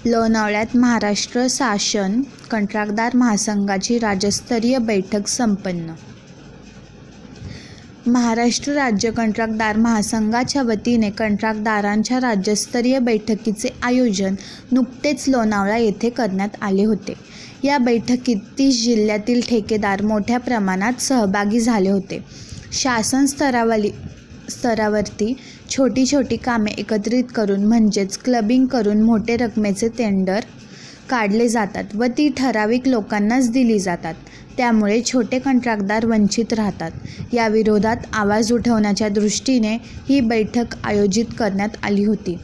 लोणावळ्यात महाराष्ट्र शासन कंत्राटदार महासंघाची राज्यस्तरीय बैठक संपन्न। महाराष्ट्र राज्य कंत्राटदार महासंघाच्या वतीने कंत्राटदारांच्या राज्यस्तरीय बैठकीचे आयोजन नुकतेच लोणावळा येथे करण्यात आले होते। या बैठकीत 30 जिल्ह्यातील ठेकेदार मोठ्या प्रमाणात सहभागी झाले होते। शासन स्तरावरती छोटी कामे एकत्रित करून म्हणजेच क्लबिंग करून मोठे रकमेचे टेंडर काढले जातात व ती ठराविक लोकांनाच दिली जातात। त्यामुळे छोटे कंत्राटदार वंचित राहतात। या विरोधात आवाज उठवण्याच्या दृष्टीने ही बैठक आयोजित करण्यात आली होती।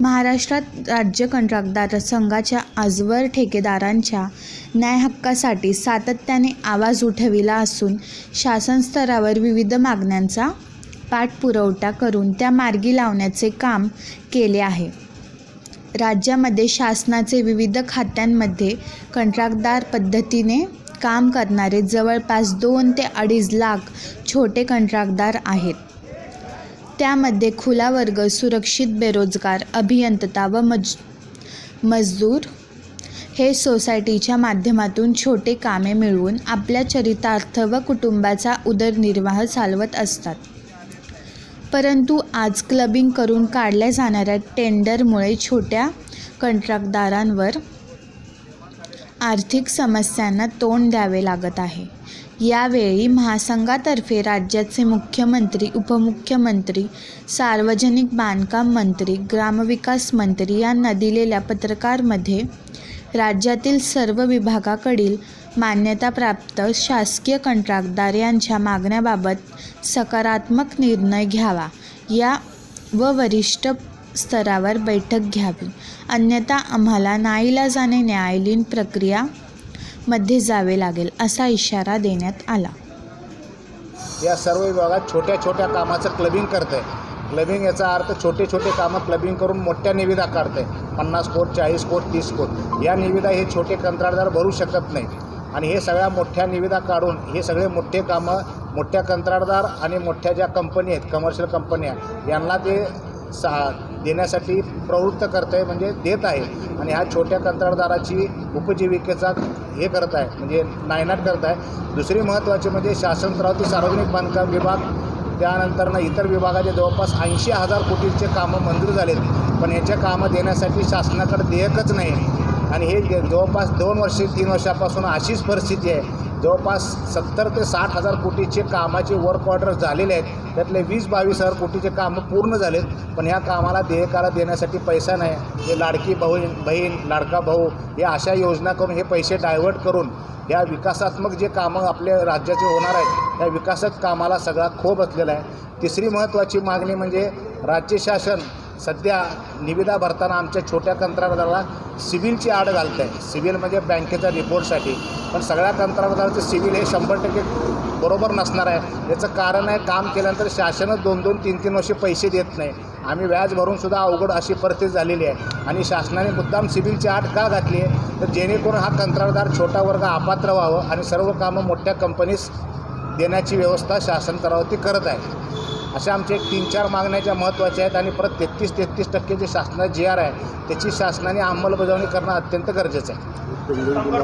महाराष्ट्रात राज्य कंत्राटदार संघाच्या आजवर ठेकेदारांच्या न्याय हक्कासाठी सातत्याने आवाज उठविला असून शासन स्तरावर विविध मागण्यांचा पाठपुरावा करून त्या मार्गी लावण्याचे काम केले आहे। राज्यामध्ये शासनाचे विविध खात्यांमध्ये कंत्राटदार पद्धतीने काम करणारे जवळपास 2 ते 2.5 लाख छोटे कंत्राटदार आहेत। त्यामध्ये खुला वर्ग, सुरक्षित बेरोजगार, अभियंता व मजदूर हे सोसायटीच्या माध्यमातून छोटे कामे मिळवून आपल्या चरितार्थ व कुटुंबाचा उदरनिर्वाह चालवत असतात। परंतु आज क्लबिंग करून काढल्या जाणाऱ्या टेंडरमुळे छोट्या कंत्राटदारांवर आर्थिक समस्यांना तोंड द्यावे लागत आहे। यावेळी महासंघातर्फे राज्याचे मुख्यमंत्री, उपमुख्यमंत्री, सार्वजनिक बांधकाम मंत्री, ग्रामविकास मंत्री यांना दिलेल्या पत्रकामध्ये राज्यातील सर्व विभागाकडील मान्यताप्राप्त शासकीय कंत्राटदार यांच्या मागण्याबाबत सकारात्मक निर्णय घ्यावा व वरिष्ठ स्तरावर बैठक घ्यावी, अन्यथा आम्हाला नाईलाजाने न्यायालयीन प्रक्रिया मध्ये जावे लागेल असा इशारा देण्यात आला। या सर्व विभागात छोट्या कामाचं क्लबिंग करते। क्लबिंग याचा अर्थ छोटे कामं क्लबिंग करून मोठ्या निविदा काढते। 50 कोट, 40 कोट, 30 कोट या निविदा हे छोटे कंत्राटदार भरू शकत नाही आणि हे सगळ्या मोठ्या निविदा काढून हे सगळे मोठे कामं मोठ्या कंत्राटदार आणि मोठ्या ज्या कंपनी आहेत, कमर्शियल कंपन्या, यांना ते देण्यासाठी प्रवृत्त करते, म्हणजे देत आहे आणि ह्या छोट्या कंत्राटदाराची उपजीविकेचा हे करत आहे, म्हणजे नायनाट करत आहे। दुसरी महत्त्वाची म्हणजे शासन स्तरावरती सार्वजनिक बांधकाम विभाग, त्यानंतर इतर विभागाचे जवळपास 80,000 कोटींचे कामं मंजूर झालेत, पण याच्या कामं देण्यासाठी शासनाकडे देयकच नाही आणि हे जवळपास 2-3 वर्षापासून अशीच परिस्थिती आहे। जवळपास 70 ते 60,000 कोटीचे कामाचे वर्क ऑर्डर झालेले आहेत, त्यातले 20-22,000 कोटीचे कामं पूर्ण झालेत, पण ह्या कामाला देयकाला देण्यासाठी पैसा नाही। हे लाडकी बहीण, लाडका भाऊ या अशा योजना करून हे पैसे डायव्हर्ट करून या विकासात्मक जे कामं आपल्या राज्याचे होणार आहेत त्या विकासक कामाला सगळा खो बसलेला आहे। तिसरी महत्त्वाची मागणी म्हणजे राज्य शासन सध्या निविदा भरताना आमच्या छोट्या कंत्राटदाराला सिव्हिलची आड घालत आहे। सिव्हिल म्हणजे बँकेच्या रिपोर्टसाठी, पण सगळ्या कंत्राटदाराचं सिव्हिल हे 100% बरोबर नसणार आहे। याचं कारण आहे, काम केल्यानंतर शासनच 2-2, 3-3 वर्षे पैसे देत नाही। आम्ही व्याज भरूनसुद्धा अवघड अशी परिस्थिती झालेली आहे आणि शासनाने मुद्दाम सिव्हिलची आड का घातली आहे, तर जेणेकरून हा कंत्राटदार छोटा वर्ग अपात्र व्हावं आणि सर्व कामं मोठ्या कंपनीस देण्याची व्यवस्था शासन स्तरावरती करत आहे। अशा आमच्या 3-4 मागण्या महत्त्वाच्या आहेत आणि परत 33% जे शासनाचे GR आहे त्याची शासनाने अंमलबजावणी करणं अत्यंत गरजेचं आहे।